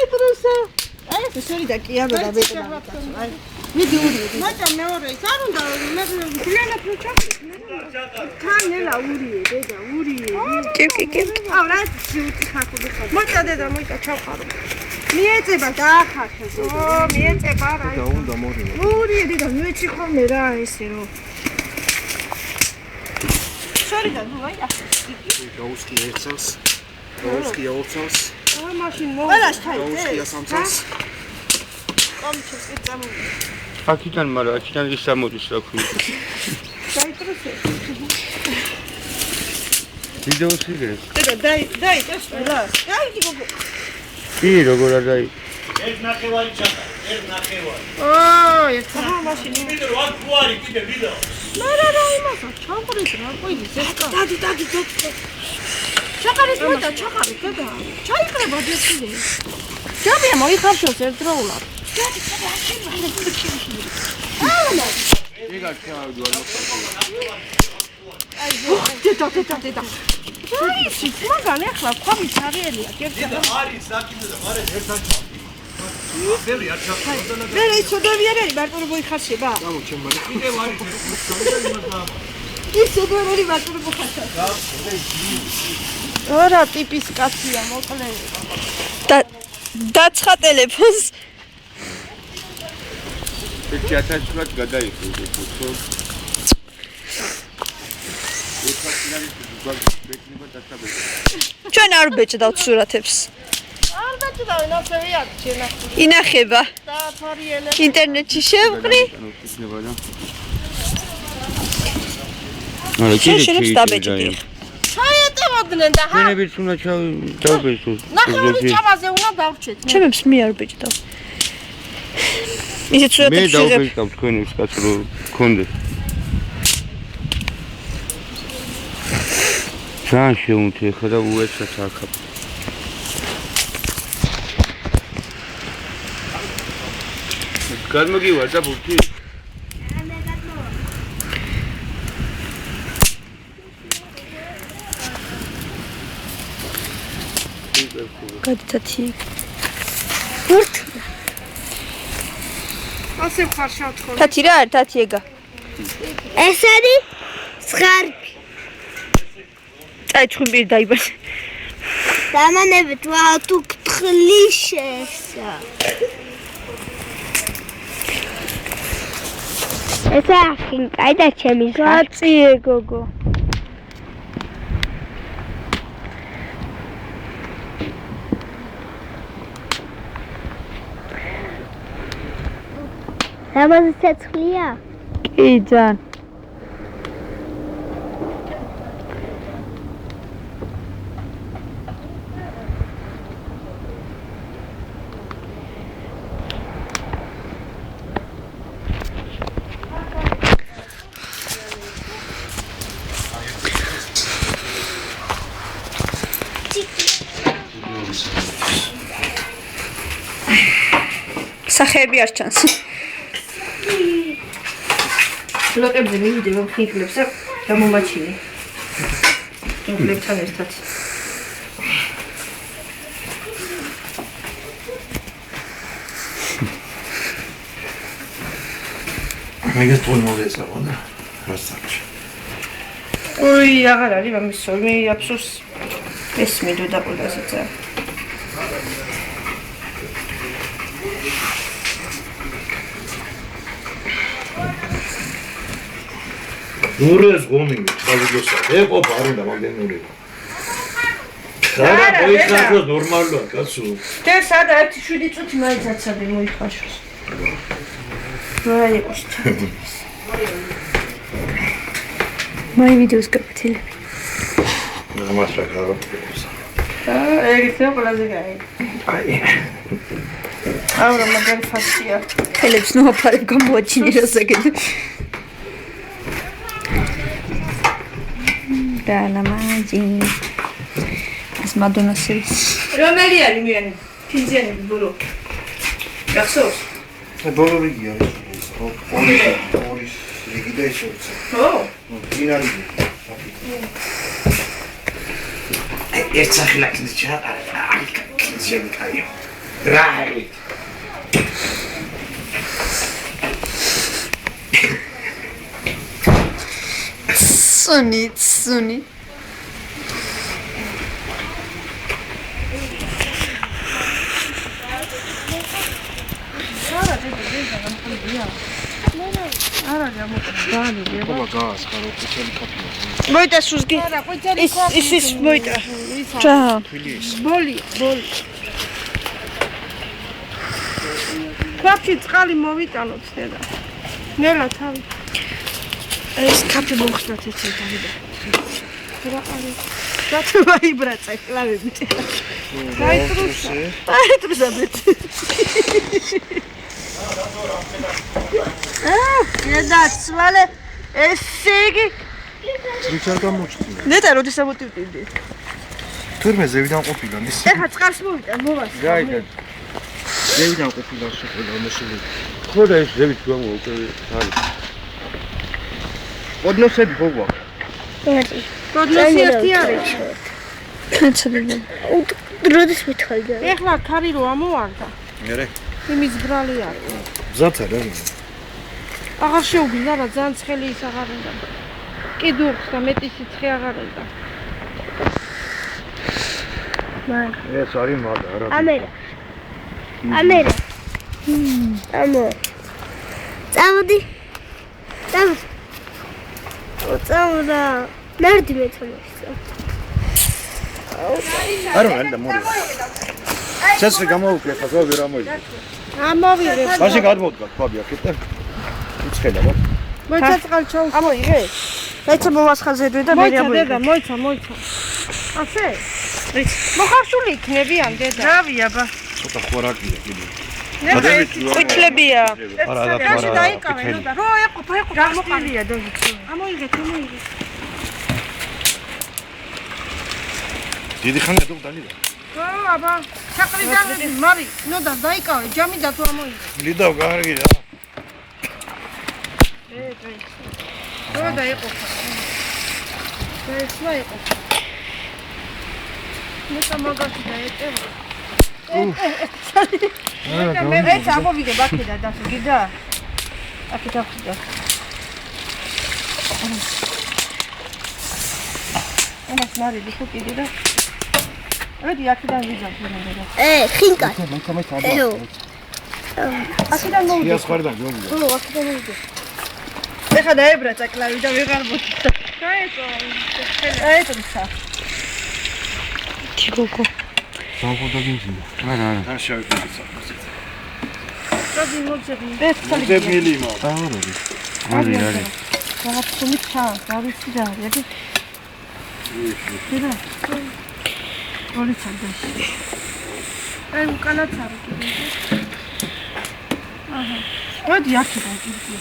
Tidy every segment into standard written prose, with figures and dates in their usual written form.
ჭაიტროსა. აი ეს შორი და კი არა და მეტი. აი მიდი ური. მაჭა მეორე ის არ უნდა მე გლენა პროჩაკი. თანელა ურიე დედა ურიე. კი. აუ რა ძუti ხახული ხარ. მაჭა დედა მოიცა ჩავხარო. მიეწება დაახარხე. მიეწება რა. და უნდა მორინო. ურიე დედა მიეჩი ხოლმე რა ესე რო. შორი და ნუ აი ახლა. გაუსკი ერთს. გაუსკი ორცას. მაშინ მოვარაშ გაუსკი სამცას. ამჩეს წამოვიდა. აქიდან მაგრამ აქიდან ის ამოდის რა ქვია. დაიტროსე. ვიდეოს იგრეს. დედა დაიჭერს ყველას. დაიჭი გოგო. კი როგორ არ დაი. ერთ ნახევარი ჩატა, ერთ ნახევარი. ერთხა მაშინ. ვიდეო რა გვარი კიდე ვიდეო. რა იმასა ჩაყრის რა ყოილი ზესკა. დადი. ჩაყრის მოდა ჩაყარი დედა. ჩაიკრება ძეცილე. ჯობია მოიხარშოს ერთდროულად. დადი იგა ჩავდვალო. აი დედა. აი მაგალ ახლა ქვამის არიელია კერტა. არის საკითხი და მარე ერთად დები არ ჩაყრა. მე იცოდები არა მარტო მოიხარშება. გამოჩენ მარე კიდე არის იცოდები მარტო მოხარშება. რა ტიპის კაცია მოკლე. დაცხა ტელეფონს. ჩათაშულად გადაიხურე ხო? ჩვენ არ ბეჭდავთ სურათებს. არ ბეჭდავენ ასე ვიარჩენა. ინახება. დააფარიელე. ინტერნეტში შევყრი. არა, შენებს დაბეჭდი. ჩაეტევოდნენ და ჰა. ჩვენებიც უნდა დავბეჭდო. ნახევარი ჭამაზე უნდა დავრჩეთ. ჩემებს მე არ ბეჭდავ. ისე სურათებს მე შეგებ. დავბეჭდავ თქვენებს კაცო რომ გქონდეთ. ძალიან შეუნთი ხა და უეცრად აქა. გადმოგივარ და ბურთი. გადაცი. ბურთ. ასე ხარშავთ ხოლმე. თათი რა არის თათი ეგა? ეს არის სხარკი. აი ცხუნბირი დაიბას. დამანებით ვაუტუ კთხლიშესა. ეს ახი კაიდა ჩემი გაწიე გოგო. ამაზე ცეცხლია? კი ძალიან. სახეები არ ჩანს. ლოკებზე მივიდე ხინკლებს და გამომაჩინე. ხინკლებთან ერთად. მეგეს თუნ მოგეწევა და რასაკი. ოი, აღარ არის ამის მე აფსოს ეს მიდოდა ყველასეცა. ნურეს გომინი ხალხოსა ეყო ბარუნდა მაგდენური რა მოიხარშო ნორმალურია კაცო და სადა 1-7 წუთი მაინც აცადე მოიხარშოს რა იყოს ჩატების მაი ვიდეოს გაკეთილები ნამას რა გარო ეგრე ყველაზე გაი აი აურა მაგარი ფასია ხელებს ნოაფარებ გამოაჩინე რასაკეთე და ნამაჯი ეს მადონასის რომელი არის მიანი ფინზიანი ბურო გახსოვს ბოლო რიგი არის ორი რიგი და ისე ო ფინალი ერთ სახილაკი ჩა აი კაცი კაიო რა არის? სუნი. ხობა გაასხარო ყვითელი ქაფია. მოიტა სუსგი. ის მოიტა. ჩა. ბოლი. ქაფში წყალი მოვიტანოთ დედა. ნელა თავი. ეს ქაფი მოხსნათ ეცე დავიდა. რა არის? გაწევა იბრაცა კლავები. დაიტრუსა ბეთ. დედა ცვალე ესე იგი წრით არ გამოჩნდა. ნეტა როდის ამოტივტივდი? თურმე ზევიდან ყოფილა მის. ეხა წყალს მოვიტან, მოვასწრე. გაიგეთ. ზევიდან ყოფილა შეყოლა მოსული. ხო და ეს ზევით გამოვუკე არის. ოდნოსები ხო გვაქვს? პროდნოსი ერთი არის. კაცები. როდის მithvalda? ეხლა ქარი რო ამოვარდა. მერე იმის ბრალი არის. მზად არა. აღარ შეუგზა რა ძალიან ცხელი ის აღარ უნდა. კიდურს და მეტი სიცხე აღარ უნდა. ეს არის მადა რა. ამერა. ამო. წამოდი. წამოდა. ნარდი მეცოლისა. არა არა მორი. შეცრი გამოვუკლე ხა ზოგი რა მოიძე. ამოვიღე. მაშინ გადმოვდგა ქვაბი აქეთ და უცხელა რა. მოიცა წყალ ჩაუ. ამოიღე. მეც მოვასხაზედვე და მე ამოიღე. მოიცა. ასე? მოხარშული იქნებიან დედა. რავი აბა. ცოტა ხوارაკია კიდე. ყვითლებია. არა და რა დაიკავე ნუ და რო ეყოფა გამოყალია დოზი. ამოიღე. დიდი ხანია თუ დალიდა. ო აბა საყრიდან მარი ნუ და დაიკავე ჯამი და თუ ამოიღე. ლიდავ კარგი რა. რო დაიყოფა. ეს იყო. მე სამაგაში დაეწერა. მე ეს ამოვიდე ბაქედან დასგიდა. აქეთ ახსნა. ეს მარი დიხო კიდე და მოდი აქედან ვიზამ ფერმერა. ხინკა. ეხო. აქედან მოვიდე. იას ხარდან გონია. ო, აქედან მოვიდე. ეხა დაებრაცა კლავი და ვეღარ მოწდა. გაეწო. აეწრისა. თიგოკო. საუბრდა გინჯია. არა. არ შევიწყდა. როდი მოძები. ეს წელი. დემილი მაგ. არის. რაღაცომი ჩა, დავიცი და რედი. დედა. ორი ჩანდაში. აი უკანაც არის კიდე. აჰა. მოდი აქედან კიდე.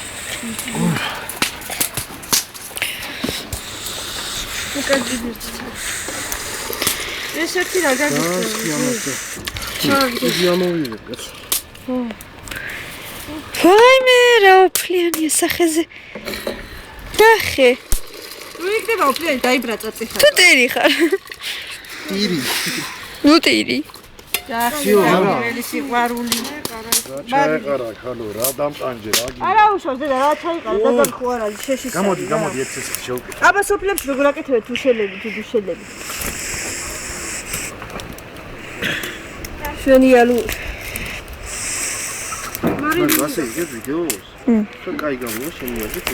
უკანჯიბირთ. ეს ერთი რა გაგიწევს? იგი ამოვიდე. ვაიმე რა უფლიანი სახეზე. ნახე. ნუ იქნება უფლიანი დაიბრაცა წიხა. თუ ტირი ხარ. ტირი. ნუ ტირი. დაახიო სიყვარული. ჩაეყარა ხალო რა დამტანჯე რა. არა უშავს დედა რა ჩაიყარა და ხო არ არის შეშიშა. გამოდი ერთ წესს შევკეთე. აბა სოფლებში როგორ აკეთებენ თუ შელები თუ დუშელები. შვენიალუ. მაგრამ ასე იგი ვიდეოს. თუ კაი გამოვა შემიაძეთ.